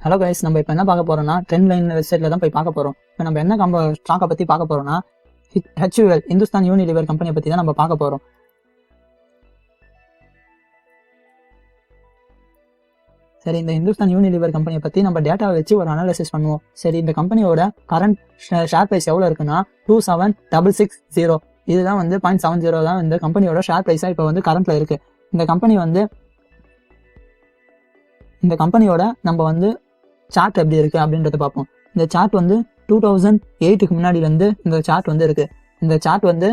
Hello guys, நம்ம இப்போ என்ன பார்க்க போறோம்னா ட்ரெண்ட் லைன் வெப்சைட்ல தான் போய் பார்க்க போறோம். இப்போ நம்ம என்ன ஸ்டாக்கை பத்தி பார்க்க போறோம்னா HUL இந்துஸ்தான் யூனிலிவர் கம்பெனியை பத்தி தான் நம்ம பார்க்க போறோம். சரி, இந்த இந்துஸ்தான் யூனிலிவர் கம்பெனியை பத்தி நம்ம டேட்டாவை வச்சு ஒரு அனாலிசிஸ் பண்ணுவோம். சரி, இந்த கம்பெனியோட கரண்ட் ஷேர் பிரைஸ் எவ்வளவு இருக்குன்னா 27,660. இதுதான் வந்து 0.70 தான் இந்த கம்பெனியோட ஷேர் பிரைஸா இப்போ வந்து கரண்ட்ல இருக்கு. இந்த கம்பெனியோட நம்ம வந்து சார்ட் எப்படி இருக்கு அப்படின்றத பார்ப்போம். இந்த சார்ட் வந்து 2008க்கு முன்னாடிலேருந்து இந்த சார்ட் வந்து இருக்கு. இந்த சார்ட் வந்து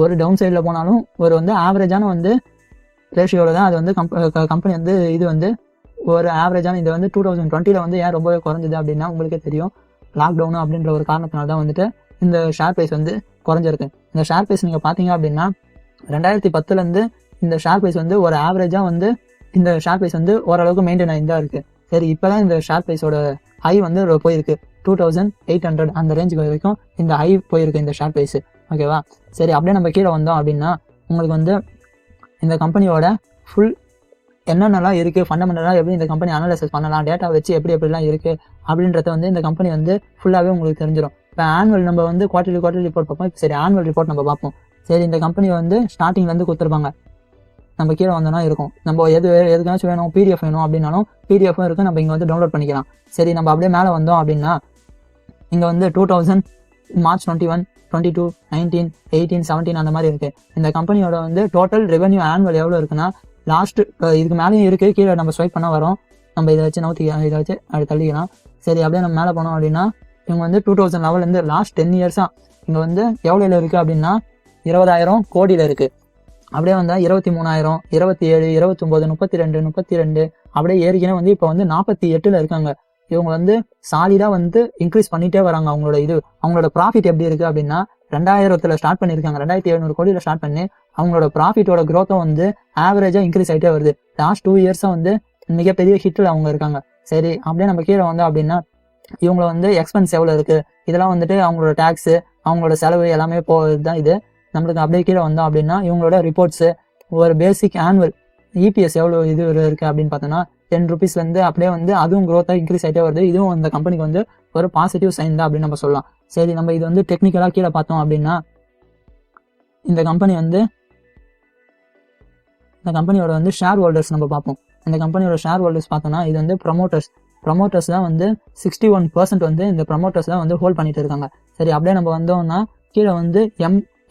ஒரு டவுன் சைடில் போனாலும் ஒரு வந்து ஆவரேஜான வந்து ரேஷியோவில் தான் அது வந்து கம்பெனி வந்து இது வந்து ஒரு ஆவரேஜான இது வந்து 2020 வந்து ஏன் ரொம்பவே குறைஞ்சிது அப்படின்னா உங்களுக்கே தெரியும், லாக்டவுன் அப்படின்ற ஒரு காரணத்தினால தான் வந்துட்டு இந்த ஷேர் பிரைஸ் வந்து குறைஞ்சிருக்கு. இந்த ஷேர் பிரைஸ் நீங்கள் பார்த்தீங்க அப்படின்னா 2010 இந்த ஷேர் பிரைஸ் வந்து ஒரு ஆவரேஜாக வந்து இந்த ஷேர் பிரைஸ் வந்து ஓரளவுக்கு மெயின்டைன் ஆகி தான் இருக்கு. சரி, இப்போதான் இந்த ஷேர் பிரைஸோட ஹை வந்து போயிருக்கு 2800 அந்த ரேஞ்சுக்கு வரைக்கும் இந்த ஹை போயிருக்கு இந்த ஷேர் பிரைஸ். ஓகேவா? சரி, அப்படியே நம்ம கீழே வந்தோம் அப்படின்னா உங்களுக்கு வந்து இந்த கம்பெனியோட ஃபுல் என்னென்னலாம் இருக்குது, ஃபண்டமெண்டலாக எப்படி இந்த கம்பெனி அனாலிசிஸ் பண்ணலாம், டேட்டா வச்சு எப்படிலாம் இருக்குது அப்படின்றத வந்து இந்த கம்பெனி வந்து ஃபுல்லாகவே உங்களுக்கு தெரிஞ்சிடும். இப்போ ஆனுவல் நம்ம வந்து குவார்டர்லி ரிப்போர்ட் பார்ப்போம். சரி, ஆனுவல் ரிப்போர்ட் நம்ம பார்ப்போம். சரி, இந்த கம்பெனி வந்து ஸ்டார்டிங்லேருந்து கொடுத்துருப்பாங்க. நம்ம கீழே வந்தோம்னா இருக்கும், நம்ம எதுக்காச்சும் வேணும், PDF வேணும் அப்படின்னாலும் PDF இருக்கு, நம்ம இங்கே வந்து டவுன்லோட் பண்ணிக்கலாம். சரி, நம்ம அப்படியே மேலே வந்தோம் அப்படின்னா இங்கே வந்து 2000 March 21, 22, 19, 18, 17 அந்த மாதிரி இருக்கு. இந்த கம்பெனியோட வந்து டோட்டல் ரெவென்யூ ஆனுவல் எவ்வளோ இருக்குன்னா லாஸ்ட் இதுக்கு மேலேயும் இருக்கு, கீழே நம்ம ஸ்வைப் பண்ண வரோம். நம்ம இதை வச்சு இதை வச்சு அப்படி தள்ளிக்கலாம். சரி, அப்படியே நம்ம மேலே போனோம் அப்படின்னா இவங்க வந்து 2011 லாஸ்ட் 10 இயர்ஸாக இங்கே வந்து எவ்வளோல இருக்குது அப்படின்னா 20,000 கோடியில் இருக்குது. அப்படியே வந்தால் 23,000, 27, 29, 32 அப்படியே ஏறிக்கினே வந்து இப்போ வந்து 48 இருக்காங்க. இவங்க வந்து சாலிடாக வந்து இன்க்ரீஸ் பண்ணிட்டே வராங்க. அவங்களோட ப்ராஃபிட் எப்படி இருக்குது அப்படின்னா 2000 ஸ்டார்ட் பண்ணியிருக்காங்க, 2700 கோடியில் ஸ்டார்ட் பண்ணி அவங்களோட ப்ராஃபிட்டோட க்ரோத்தும் வந்து ஆவரேஜாக இன்க்ரீஸ் ஆகிட்டே வருது. லாஸ்ட் 2 இயர்ஸாக வந்து மிகப்பெரிய ஹிட்டில் அவங்க இருக்காங்க. சரி, அப்படியே நம்ம கீழே வந்தோம் அப்படின்னா இவங்கள வந்து எக்ஸ்பென்ஸ் எவ்வளோ இருக்குது, இதெல்லாம் வந்துட்டு அவங்களோட டேக்ஸு, அவங்களோட செலவு எல்லாமே தான் இது நம்மளுக்கு. அப்படியே கீழே வந்தோம் அப்படின்னா இவங்களோட ரிப்போர்ட்ஸு, ஒரு பேசிக் ஆனுவல் EPS எவ்வளோ இது இருக்குது அப்படின்னு பார்த்தோன்னா 10 rupeesலேருந்து அப்படியே வந்து அதுவும் க்ரோத்தாக இன்க்ரீஸ் ஆகிட்டே வருது. இதுவும் இந்த கம்பெனிக்கு வந்து ஒரு பாசிட்டிவ் சைன் தான் அப்படின்னு நம்ம சொல்லலாம். சரி, நம்ம இது வந்து டெக்னிக்கலாக கீழே பார்த்தோம் அப்படின்னா இந்த கம்பெனியோட வந்து ஷேர் ஹோல்டர்ஸ் நம்ம பார்ப்போம். இந்த கம்பெனியோட ஷேர் ஹோல்டர்ஸ் பார்த்தோம்னா இது வந்து ப்ரமோட்டர்ஸ் தான் வந்து 61% வந்து இந்த ப்ரமோட்டர்ஸ் தான் வந்து ஹோல்ட் பண்ணிட்டு இருக்காங்க. சரி, அப்படியே நம்ம வந்தோம்னா கீழே வந்து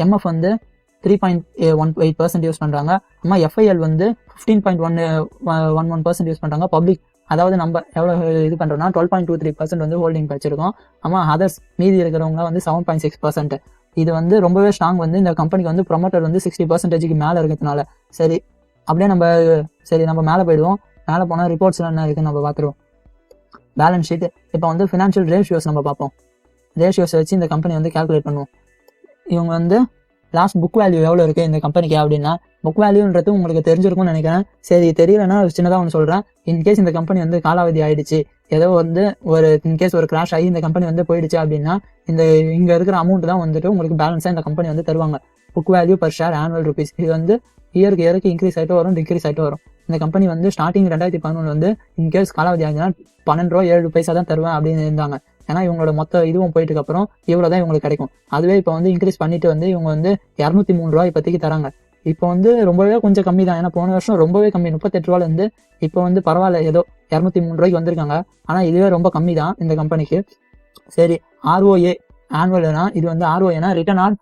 MF வந்து 3.18% யூஸ் பண்ணுறாங்க. அம்மா FIL வந்து 15.11% யூஸ் பண்ணுறாங்க. பப்ளிக், அதாவது நம்ம எவ்வளோ இது பண்ணுறோம்னா 12.23% வந்து ஹோல்டிங் வச்சிருக்கோம். அம்மா அதர்ஸ் மீதி இருக்கிறவங்க வந்து 7.6%. இது வந்து ரொம்பவே ஸ்ட்ராங் வந்து இந்த கம்பெனிக்கு வந்து ப்ரொமோட்டர் வந்து 60%க்கு மேலே இருக்கிறதுனால. சரி, அப்படியே நம்ம மேலே போயிடுவோம். மேலே போனால் ரிப்போர்ட்ஸ்லாம் என்ன இருக்குன்னு நம்ம பார்த்துருவோம். பேலன்ஸ் ஷீட், இப்போ வந்து ஃபினான்ஷியல் ரேஷியோஸ் நம்ம பார்ப்போம். ரேஷியோஸை வச்சு இந்த கம்பெனி வந்து கால்குலேட் பண்ணுவோம். இவங்க வந்து லாஸ்ட் புக் வேல்யூ எவ்வளோ இருக்குது இந்த கம்பெனிக்கு அப்படின்னா, புக் வேல்யூன்றது உங்களுக்கு தெரிஞ்சிருக்கும்னு நினைக்கிறேன். சரி, தெரியலன்னா சின்னதாக ஒன்று சொல்கிறேன். இன்கேஸ் இந்த கம்பெனி வந்து காலாவதி ஆயிடுச்சு, ஏதோ வந்து இன்கேஸ் ஒரு கிராஷ் ஆகி இந்த கம்பெனி வந்து போயிடுச்சு அப்படின்னா இங்கே இருக்கிற அமௌண்ட் தான் வந்துட்டு உங்களுக்கு பேலன்ஸாக இந்த கம்பெனி வந்து தருவாங்க. Book value per share annual rupees. இது வந்து இயருக்கு இன்க்ரீஸ் ஆகிட்டு வரும், டிக்ரீஸ் ஆகிட்டு வரும். இந்த கம்பெனி வந்து ஸ்டார்டிங் 2011 வந்து இன்கேஸ் காலாவதி ஆகுதுன்னா 12 ரூபா 7 பைசா தான் தருவேன் அப்படின்னு இருந்தாங்க. ஏன்னா இவங்களோட மொத்த இதுவும் போயிட்டு அப்புறம் இவ்வளோ தான் இவங்களுக்கு கிடைக்கும். அதுவே இப்போ வந்து இன்க்ரீஸ் பண்ணிட்டு வந்து இவங்க வந்து 203 ரூபா இப்போதைக்கு தராங்க. இப்போ வந்து ரொம்பவே கொஞ்சம் கம்மி தான். ஏன்னா போன வருஷம் ரொம்பவே கம்மி, 38 ரூபாலேருந்து இப்போ வந்து பரவாயில்ல, ஏதோ 203 ரூபாய்க்கு வந்திருக்காங்க. ஆனால் இதுவே ரொம்ப கம்மி தான் இந்த கம்பெனிக்கு. சரி, ROA ஆனுவல்னா இது வந்து ROAனா ரிட்டர்ன் ஆன்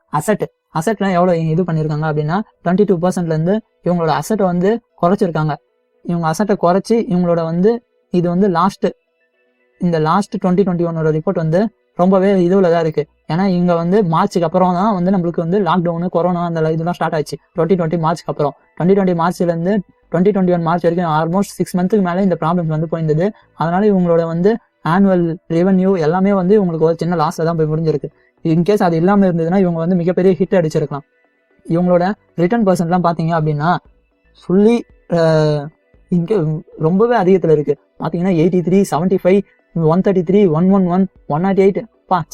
அசெட்லாம் எவ்வளோ இது பண்ணியிருக்காங்க அப்படின்னா 22%லேருந்து இவங்களோட அசெட்டை வந்து குறைச்சிருக்காங்க. இவங்க அசெட்டை குறைச்சி இவங்களோட வந்து இது வந்து லாஸ்ட் 2021 ரிப்போர்ட் வந்து ரொம்பவே இதுவில் தான் இருக்குது. ஏன்னா இங்கே வந்து மார்ச்சுக்கு அப்புறம் தான் வந்து நம்மளுக்கு வந்து லாக்டவுனு, கொரோனா அந்த இதெல்லாம் ஸ்டார்ட் ஆச்சு 2020 மார்ச்சுக்கு அப்புறம். 2020 மார்ச்லேருந்து 2021 மார்ச் வரைக்கும் ஆல்மோஸ்ட் 6 மந்த்துக்கு மேலே இந்த ப்ராப்ளம்ஸ் வந்து போயிருந்தது. அதனால இவங்களோட வந்து ஆனுவல் ரெவன்யூ எல்லாமே வந்து இவங்களுக்கு ஒரு சின்ன லாஸில் தான் போய் முடிஞ்சிருக்கு. இன்கேஸ் அது இல்லாமல் இருந்ததுன்னா இவங்க வந்து மிகப்பெரிய ஹிட் அடிச்சிருக்கலாம். இவங்களோட ரிட்டர்ன் பர்சன்ட்லாம் பார்த்தீங்க அப்படின்னா ஃபுல்லி இங்கே ரொம்பவே அதிகத்தில் இருக்குது. பார்த்தீங்கன்னா 83, 75, 133, 111, 108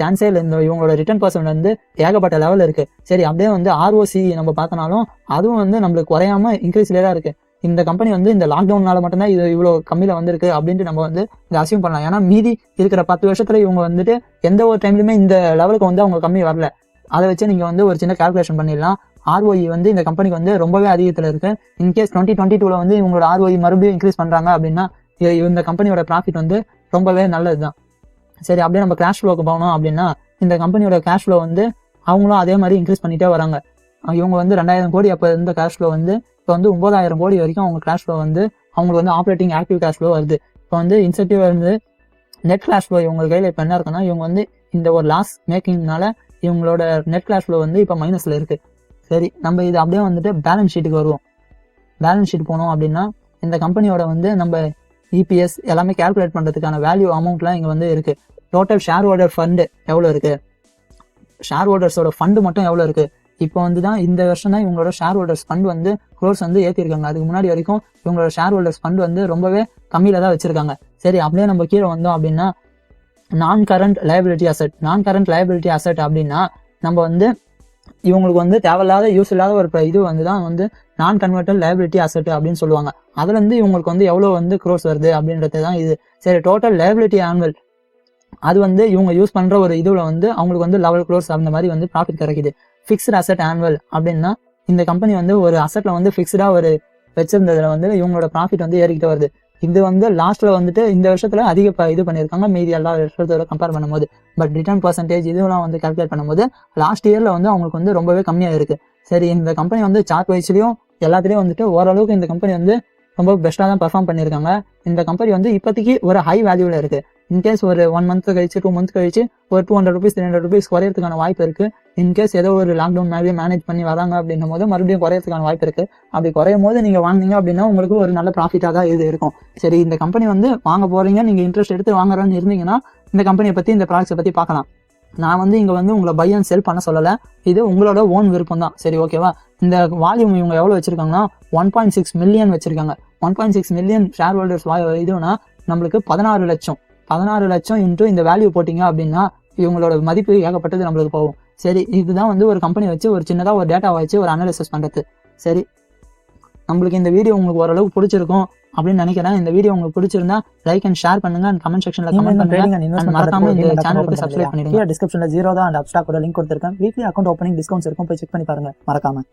சான்ஸே இல்லை. இவங்களோட ரிட்டர்ன் பர்சன்ட் வந்து ஏகப்பட்ட லெவலில் இருக்குது. சரி, அப்படியே வந்து ROC நம்ம பார்த்தனாலும் அதுவும் வந்து நம்மளுக்கு குறையாம இன்க்ரீஸ்லேயே தான் இருக்குது. இந்த கம்பெனி வந்து இந்த லாக்டவுனால மட்டும்தான் இது இவ்வளோ கம்மியில் வந்திருக்கு அப்படின்ட்டு நம்ம வந்து இதை அசியூம் பண்ணலாம். ஏன்னா மீதி இருக்கிற 10 வருஷத்துல இவங்க வந்துட்டு எந்த ஒரு டைம்லையுமே இந்த லெவலுக்கு வந்து அவங்க கம்மி வரல. அதை வச்சு நீங்கள் வந்து ஒரு சின்ன கால்குலேஷன் பண்ணிடலாம். ROE வந்து இந்த கம்பெனிக்கு வந்து ரொம்பவே அதிகத்தில் இருக்கு. இன்கேஸ் 2022 வந்து இவங்களோட ROE மறுபடியும் இன்க்ரீஸ் பண்ணுறாங்க அப்படின்னா இந்த கம்பெனியோட ப்ராஃபிட் வந்து ரொம்பவே நல்லது தான். சரி, அப்படியே நம்ம கேஷ் ஃப்ளோக்கு போனோம் அப்படின்னா இந்த கம்பெனியோட கேஷ் ஃப்ளோ வந்து அவங்களும் அதே மாதிரி இன்க்ரீஸ் பண்ணிட்டே வராங்க. இவங்க வந்து 2000 கோடி அப்போ இருந்த கேஷ் ஃப்ளோ வந்து இப்போ வந்து 9000 கோடி வரைக்கும் அவங்க கேஷ் ஃப்ளோ வந்து அவங்களுக்கு வந்து ஆப்ரேட்டிங் ஆக்டிவ் கேஷ் ஃப்ளோ வருது. இப்போ வந்து இன்சென்டிவ் இருந்து நெட் கேஷ் ஃப்ளோ இவங்க கையில் இப்போ என்ன இருக்குன்னா, இவங்க வந்து இந்த ஒரு லாஸ் மேக்கிங்னால இவங்களோட நெட் கேஷ் ஃப்ளோ வந்து இப்போ மைனஸில் இருக்கு. சரி, நம்ம இது அப்படியே வந்துட்டு பேலன்ஸ் ஷீட்டுக்கு வருவோம். பேலன்ஸ் ஷீட் போனோம் அப்படின்னா இந்த கம்பெனியோட வந்து நம்ம EPS எல்லாமே கால்குலேட் பண்ணுறதுக்கான வேல்யூ அமௌண்ட்லாம் இங்கே வந்து இருக்கு. டோட்டல் ஷேர் ஹோல்டர் ஃபண்டு எவ்வளோ இருக்கு, ஷேர் ஹோல்டர்ஸோட ஃபண்டு மட்டும் எவ்வளோ இருக்கு. இப்போ வந்து தான் இந்த வருஷம் தான் இவங்களோட ஷேர் ஹோல்டர்ஸ் ஃபண்ட் வந்து க்ரோர்ஸ் வந்து ஏற்றிருக்காங்க. அதுக்கு முன்னாடி வரைக்கும் இவங்களோட ஷேர் ஹோல்டர்ஸ் ஃபண்ட் வந்து ரொம்பவே கம்மியில் தான் வச்சிருக்காங்க. சரி, அப்படியே நம்ம கீழே வந்தோம் அப்படின்னா நான் கரண்ட் லைபிலிட்டி அசெட் அப்படின்னா நம்ம வந்து இவங்களுக்கு வந்து தேவையில்லாத யூஸ் இல்லாத ஒரு இது வந்து தான் வந்து நான் கன்வெர்ட்டபிள் லைபிலிட்டி அசெட் அப்படின்னு சொல்லுவாங்க. அதுல இருந்து இவங்களுக்கு வந்து எவ்வளவு வந்து க்ரோஸ் வருது அப்படின்றது தான் இது. சரி, டோட்டல் லைபிலிட்டி ஆனுவல் அது வந்து இவங்க யூஸ் பண்ற ஒரு இதுல வந்து அவங்களுக்கு வந்து 11 crores அந்த மாதிரி வந்து ப்ராஃபிட் கிடைக்குது. ஃபிக்ஸ்ட் அசெட் ஆனுவல் அப்படின்னா இந்த கம்பெனி வந்து ஒரு அசெட்ல வந்து ஃபிக்ஸ்டா ஒரு வச்சிருந்ததுல வந்து இவங்களோட ப்ராஃபிட் வந்து ஏறிக்கிட்டு வருது. இது வந்து லாஸ்ட்ல வந்துட்டு இந்த வருஷத்துல அதிக இது பண்ணியிருக்காங்க மீதி எல்லா வருஷத்தோட கம்பேர் பண்ணும்போது. பட் ரிட்டர்ன் பர்சன்டேஜ் இதெல்லாம் வந்து கால்குலேட் பண்ணும்போது லாஸ்ட் இயர்ல வந்து அவங்களுக்கு வந்து ரொம்பவே கம்மியா இருக்கு. சரி, இந்த கம்பெனி வந்து சார்ட் வைஸ்லயும் எல்லாத்துலயும் வந்துட்டு ஓரளவுக்கு இந்த கம்பெனி வந்து ரொம்ப பெஸ்ட்டாக தான் பெர்ஃபார்ம் பண்ணியிருக்காங்க. இந்த கம்பெனி வந்து இப்போதைக்கு ஒரு ஹை வேல்யூவில் இருக்கு. இன்கேஸ் ஒரு 1 month கழிச்சு 2 months கழிச்சு ஒரு 200 rupees 300 rupees குறையறதுக்கான வாய்ப்பு இருக்கு. இன்கேஸ் ஏதோ ஒரு லாக்டவுன் மாதிரி மேனேஜ் பண்ணி வராங்க அப்படின்னும் போது மறுபடியும் குறையறதுக்கான வாய்ப்பு இருக்கு. அப்படி குறையும் போது நீங்க வாங்கினீங்க அப்படின்னா உங்களுக்கு ஒரு நல்ல ப்ராஃபிட்டாக தான் இது இருக்கும். சரி, இந்த கம்பெனி வந்து வாங்க போறீங்க, நீங்க இன்ட்ரெஸ்ட் எடுத்து வாங்குறோன்னு இருந்தீங்கன்னா இந்த கம்பெனியை பத்தி இந்த ப்ராடக்ட்ஸை பத்தி பார்க்கலாம். நான் வந்து இங்க வந்து உங்களை பை அண்ட் செல் பண்ண சொல்லல, இது உங்களோட ஓன் விருப்பம் தான். சரி, ஓகேவா? இந்த வால்யூம் இவங்க எவ்வளவு வச்சிருக்காங்கன்னா 1.6 million வச்சிருக்காங்க. 1.6 million ஷேர் ஹோல்டர்ஸ் இதுனா நம்மளுக்கு 16 லட்சம் இன்டூ இந்த வேல்யூ போட்டீங்க அப்படின்னா இவங்களோட மதிப்பு ஏகப்பட்டது நம்மளுக்கு போகும். சரி, இதுதான் வந்து ஒரு கம்பெனி வச்சு ஒரு சின்னதா ஒரு டேட்டா வச்சு ஒரு அனாலிசிஸ் பண்றது. சரி, நம்மளுக்கு இந்த வீடியோ உங்களுக்கு ஓரளவுக்கு பிடிச்சிருக்கும் அப்படின்னு நினைக்கிறேன். இந்த வீடியோ உங்களுக்கு பிடிச்சிருந்தா லைக் அண்ட் ஷேர் பண்ணுங்க, அண்ட் கமெண்ட் செக்ஷன்ல கமெண்ட் பண்ணுங்க. மறக்காம இந்த சேனலுக்கு சப்ஸ்கிரைப் பண்ணிடுங்க. டிஸ்கிரிப்ஷன்ல Zerodha அண்ட் Upstox லிங்க் கொடுத்திருக்கேன். வீக்லி அக்கௌண்ட் ஓப்பனிங் டிஸ்கவுண்ட்ஸ் இருக்கும், போய் செக் பண்ணி பாருங்க மறக்காம.